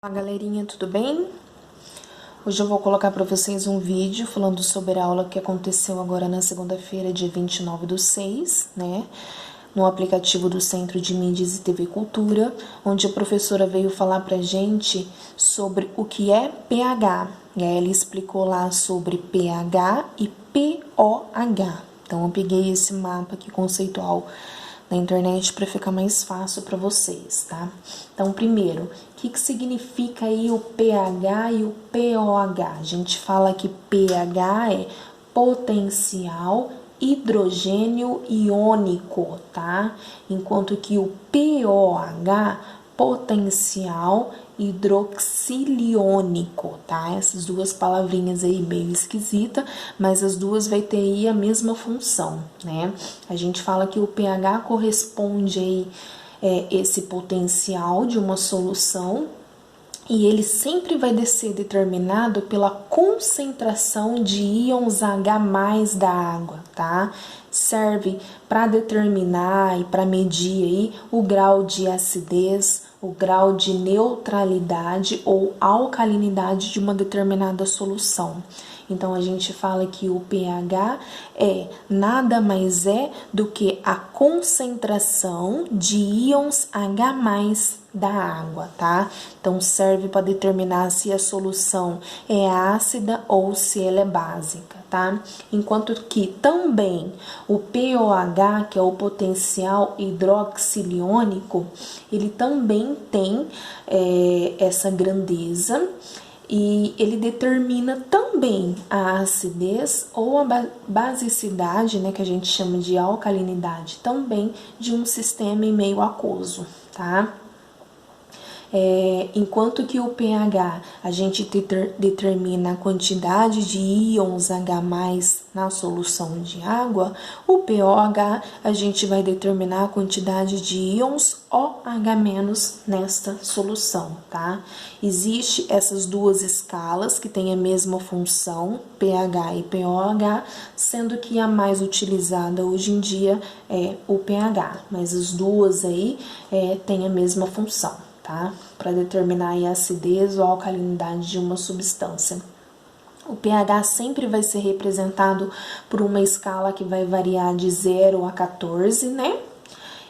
Olá galerinha, tudo bem? Hoje eu vou colocar para vocês um vídeo falando sobre a aula que aconteceu agora na segunda-feira, dia 29/6, né? No aplicativo do Centro de Mídias e TV Cultura, onde a professora veio falar pra gente sobre o que é pH. E aí ela explicou lá sobre pH e pOH. Então eu peguei esse mapa aqui conceitual na internet para ficar mais fácil para vocês, tá? Então, primeiro, o que significa aí o pH e o pOH? A gente fala que pH é potencial hidrogênio iônico, tá? Enquanto que o pOH, potencial hidroxiliônico, tá? Essas duas palavrinhas aí meio esquisita, mas as duas vai ter aí a mesma função, né? A gente fala que o pH corresponde aí esse potencial de uma solução e ele sempre vai ser determinado pela concentração de íons H+ da água, tá? Serve para determinar e para medir aí o grau de acidez, o grau de neutralidade ou alcalinidade de uma determinada solução. Então, a gente fala que o pH nada mais é do que a concentração de íons H+ da água, tá? Então, serve para determinar se a solução é ácida ou se ela é básica, tá? Enquanto que também o pOH, que é o potencial hidroxiliônico, ele também tem essa grandeza e ele determina também a acidez ou a basicidade, né, que a gente chama de alcalinidade, também de um sistema em meio aquoso, tá? Enquanto que o pH, a gente determina a quantidade de íons H+ na solução de água, o pOH, a gente vai determinar a quantidade de íons OH- nesta solução, tá? Existe essas duas escalas que têm a mesma função, pH e pOH, sendo que a mais utilizada hoje em dia é o pH, mas as duas aí têm a mesma função, tá? Para determinar a acidez ou a alcalinidade de uma substância. O pH sempre vai ser representado por uma escala que vai variar de 0 a 14, né?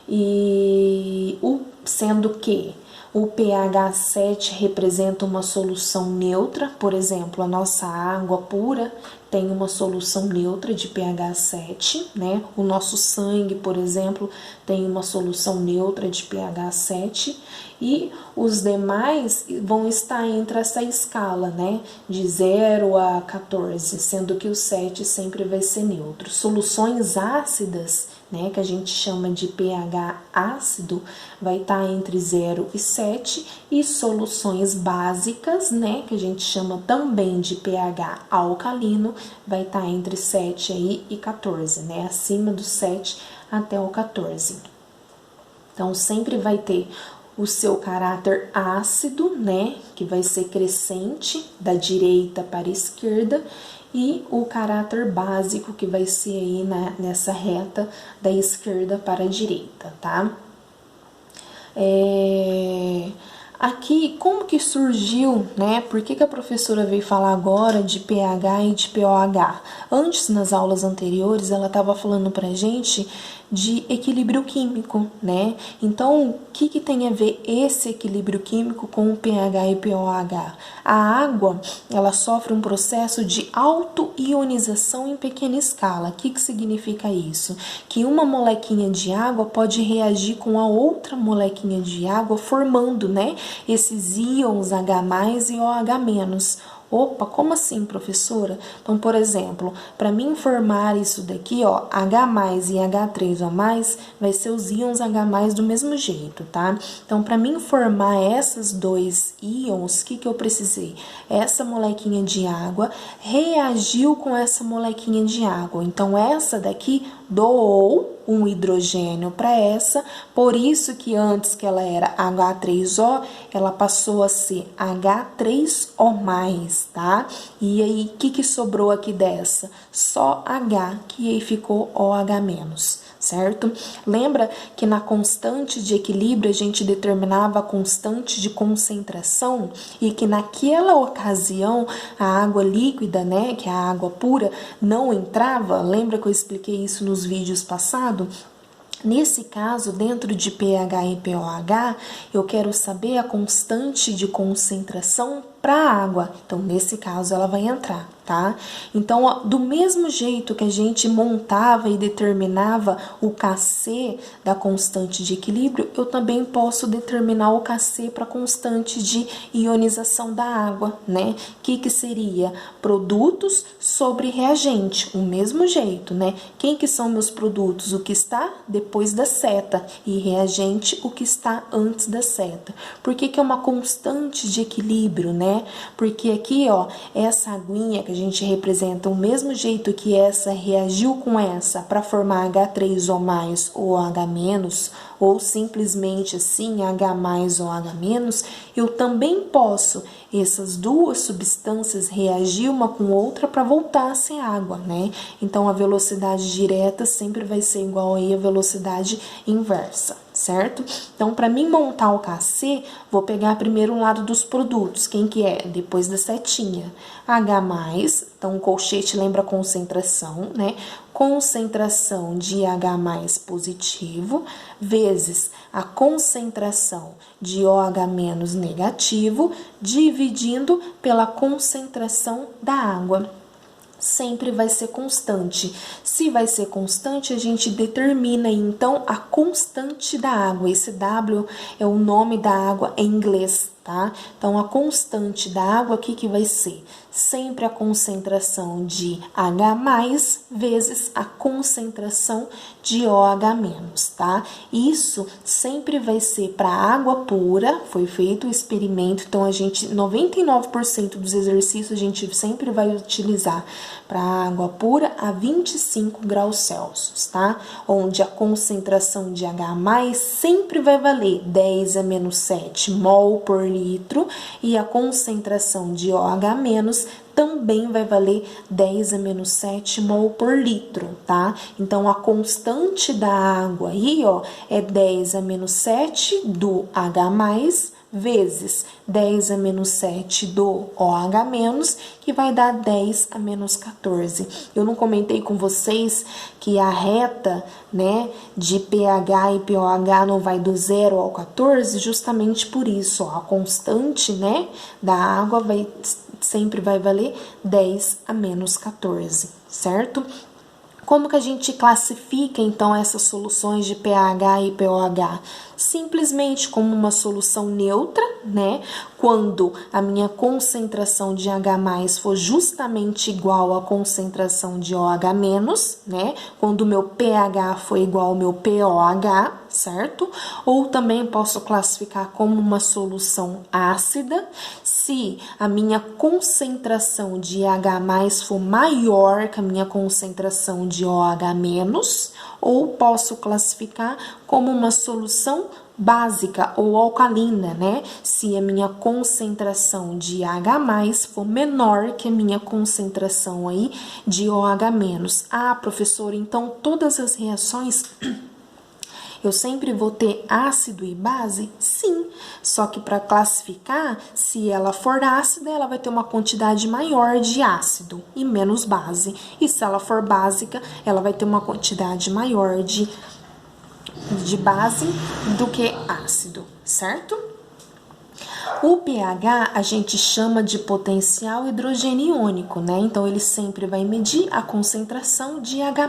E sendo que o pH 7 representa uma solução neutra, por exemplo, a nossa água pura tem uma solução neutra de pH 7, né? O nosso sangue, por exemplo, tem uma solução neutra de pH 7 e os demais vão estar entre essa escala, né? De 0 a 14, sendo que o 7 sempre vai ser neutro. Soluções ácidas, né, que a gente chama de pH ácido, vai estar entre 0 e 7, e soluções básicas, né, que a gente chama também de pH alcalino, vai estar entre 7 aí e 14, né, acima do 7 até o 14. Então, sempre vai ter o seu caráter ácido, né, que vai ser crescente da direita para a esquerda, e o caráter básico, que vai ser aí nessa reta da esquerda para a direita, tá? Aqui, como que surgiu, né? Por que a professora veio falar agora de pH e de pOH? Antes, nas aulas anteriores, ela estava falando pra gente de equilíbrio químico, né? Então, o que tem a ver esse equilíbrio químico com o pH e pOH? A água, ela sofre um processo de auto-ionização em pequena escala. O que significa isso? Que uma molequinha de água pode reagir com a outra molequinha de água, formando, né, esses íons H+ e OH-. Opa, como assim, professora? Então, por exemplo, para mim formar isso daqui, ó, H+ e H3O+, vai ser os íons H+ do mesmo jeito, tá? Então, para mim formar esses dois íons, o que eu precisei? Essa molequinha de água reagiu com essa molequinha de água. Então, essa daqui doou um hidrogênio para essa, por isso que antes que ela era H3O, ela passou a ser H3O+, tá? E aí, o que sobrou aqui dessa? Só H, que aí ficou OH-. certo? Lembra que na constante de equilíbrio a gente determinava a constante de concentração e que naquela ocasião a água líquida, né, que é a água pura, não entrava? Lembra que eu expliquei isso nos vídeos passados? Nesse caso, dentro de pH e pOH, eu quero saber a constante de concentração para a água. Então, nesse caso, ela vai entrar, tá? Então, do mesmo jeito que a gente montava e determinava o Kc da constante de equilíbrio, eu também posso determinar o Kc para a constante de ionização da água, né? Que seria? Produtos sobre reagente, o mesmo jeito, né? Quem que são meus produtos? O que está depois da seta e reagente, o que está antes da seta. Por que é uma constante de equilíbrio, né? Porque aqui, ó, essa aguinha que a gente representa, o mesmo jeito que essa reagiu com essa para formar H3O+, ou H-, ou simplesmente assim, H+ ou H-, eu também posso, essas duas substâncias reagir uma com outra para voltar a ser água, né? Então, a velocidade direta sempre vai ser igual aí a velocidade inversa, certo? Então, para mim montar o Kc, vou pegar primeiro o lado dos produtos. Quem que é? Depois da setinha. H+, então o colchete lembra concentração, né? Concentração de H+ positivo, vezes a concentração de OH- negativo, dividindo pela concentração da água. Sempre vai ser constante. Se vai ser constante, a gente determina então a constante da água. Esse W é o nome da água em inglês, tá? Então, a constante da água, o que vai ser? Sempre a concentração de H+ vezes a concentração de OH-, tá? Isso sempre vai ser para água pura, foi feito o experimento, então a gente, 99% dos exercícios a gente sempre vai utilizar para água pura a 25 graus Celsius, tá? Onde a concentração de H+ sempre vai valer 10 a menos 7 mol por litro e a concentração de OH- também vai valer 10 a menos 7 mol por litro, tá? Então, a constante da água aí, ó, é 10 a menos 7 do H+, vezes 10 a menos 7 do OH-, que vai dar 10 a menos 14. Eu não comentei com vocês que a reta, né, de pH e pOH não vai do 0 ao 14, justamente por isso, ó, a constante, né, da água sempre vai valer 10 a menos 14, certo? Como que a gente classifica, então, essas soluções de pH e pOH? Simplesmente como uma solução neutra, né? Quando a minha concentração de H+ for justamente igual à concentração de OH-, né? Quando o meu pH for igual ao meu pOH, certo? Ou também posso classificar como uma solução ácida, se a minha concentração de H+ for maior que a minha concentração de OH-, ou posso classificar como uma solução básica ou alcalina, né? Se a minha concentração de H+ for menor que a minha concentração aí de OH-. Ah, professor, então todas as reações eu sempre vou ter ácido e base? Sim, só que para classificar, se ela for ácida, ela vai ter uma quantidade maior de ácido e menos base. E se ela for básica, ela vai ter uma quantidade maior de base do que ácido, certo? O pH a gente chama de potencial hidrogeniônico, né? Então, ele sempre vai medir a concentração de H+.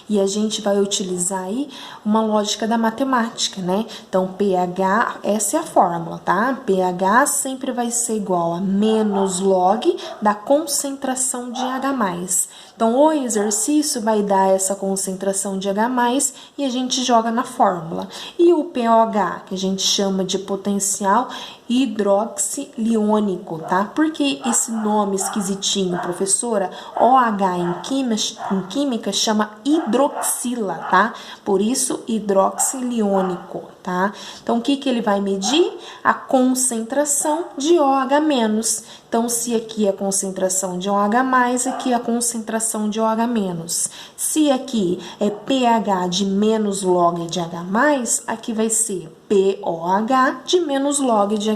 E a gente vai utilizar aí uma lógica da matemática, né? Então, pH, essa é a fórmula, tá? pH sempre vai ser igual a menos log da concentração de H+. Então, o exercício vai dar essa concentração de H+, e a gente joga na fórmula. E o pOH, que a gente chama de potencial hidroxiliônico, tá? Por que esse nome esquisitinho, professora? OH em química chama hidroxila, tá? Por isso, hidroxiliônico, tá? Então, o que ele vai medir? A concentração de OH-. Então, se aqui é a concentração de OH+, aqui é a concentração de OH-. Se aqui é pH de menos log de H+, aqui vai ser POH de menos log de H-,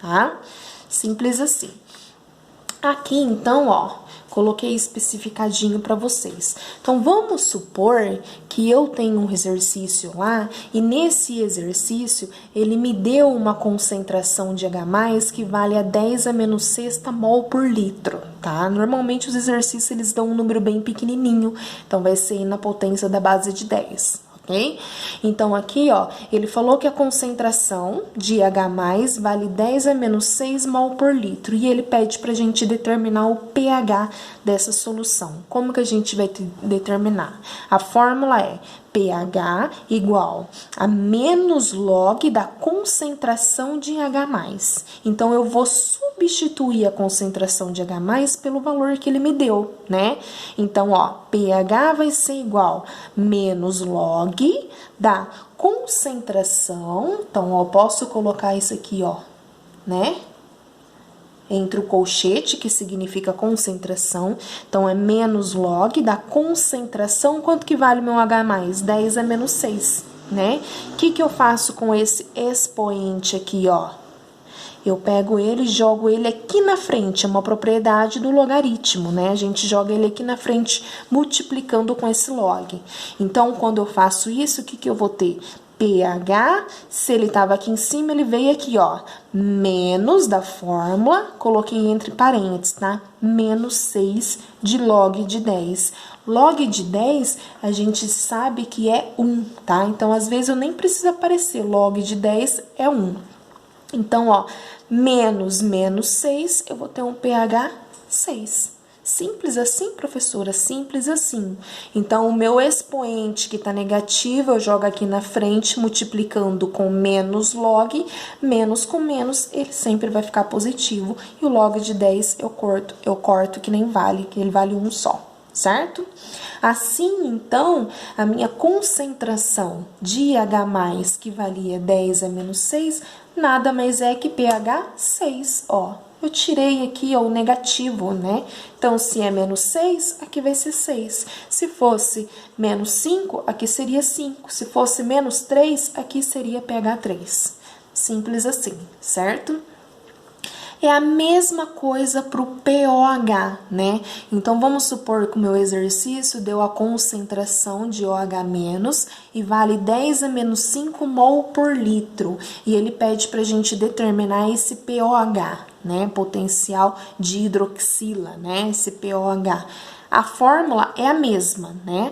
tá? Simples assim. Aqui, então, ó, coloquei especificadinho para vocês. Então, vamos supor que eu tenho um exercício lá e nesse exercício ele me deu uma concentração de H+, que vale a 10⁻⁶ mol por litro, tá? Normalmente os exercícios eles dão um número bem pequenininho, então vai ser na potência da base de 10. Okay? Então, aqui, ó, ele falou que a concentração de H+, vale 10⁻⁶ mol por litro, e ele pede pra gente determinar o pH dessa solução. Como que a gente vai determinar? A fórmula é pH igual a menos log da concentração de H+. Então, eu vou substituir a concentração de H+ pelo valor que ele me deu, né? Então, ó, pH vai ser igual menos log da concentração. Então, ó, posso colocar isso aqui, ó, né? Entre o colchete, que significa concentração. Então, é menos log da concentração. Quanto que vale meu H+? 10⁻⁶, né? O que eu faço com esse expoente aqui, ó? Eu pego ele e jogo ele aqui na frente, é uma propriedade do logaritmo, né? A gente joga ele aqui na frente, multiplicando com esse log. Então, quando eu faço isso, o que eu vou ter? pH, se ele estava aqui em cima, ele veio aqui, ó, menos da fórmula, coloquei entre parênteses, tá? Menos 6 de log de 10. Log de 10, a gente sabe que é 1, tá? Então, às vezes, eu nem preciso aparecer, log de 10 é 1. Então, ó, menos 6, eu vou ter um pH 6. Simples assim, professora? Simples assim. Então, o meu expoente que tá negativo, eu jogo aqui na frente, multiplicando com menos log, menos com menos, ele sempre vai ficar positivo. E o log de 10 eu corto que nem vale, que ele vale 1 só, certo? Assim, então, a minha concentração de H+, que valia 10⁻⁶, nada mais é que pH 6, ó. Eu tirei aqui, ó, o negativo, né? Então, se é menos 6, aqui vai ser 6. Se fosse menos 5, aqui seria 5. Se fosse menos 3, aqui seria pH 3. Simples assim, certo? É a mesma coisa para o pOH, né? Então, vamos supor que o meu exercício deu a concentração de OH- e vale 10⁻⁵ mol por litro. E ele pede para a gente determinar esse pOH, né? Potencial de hidroxila, né? Esse pOH. A fórmula é a mesma, né?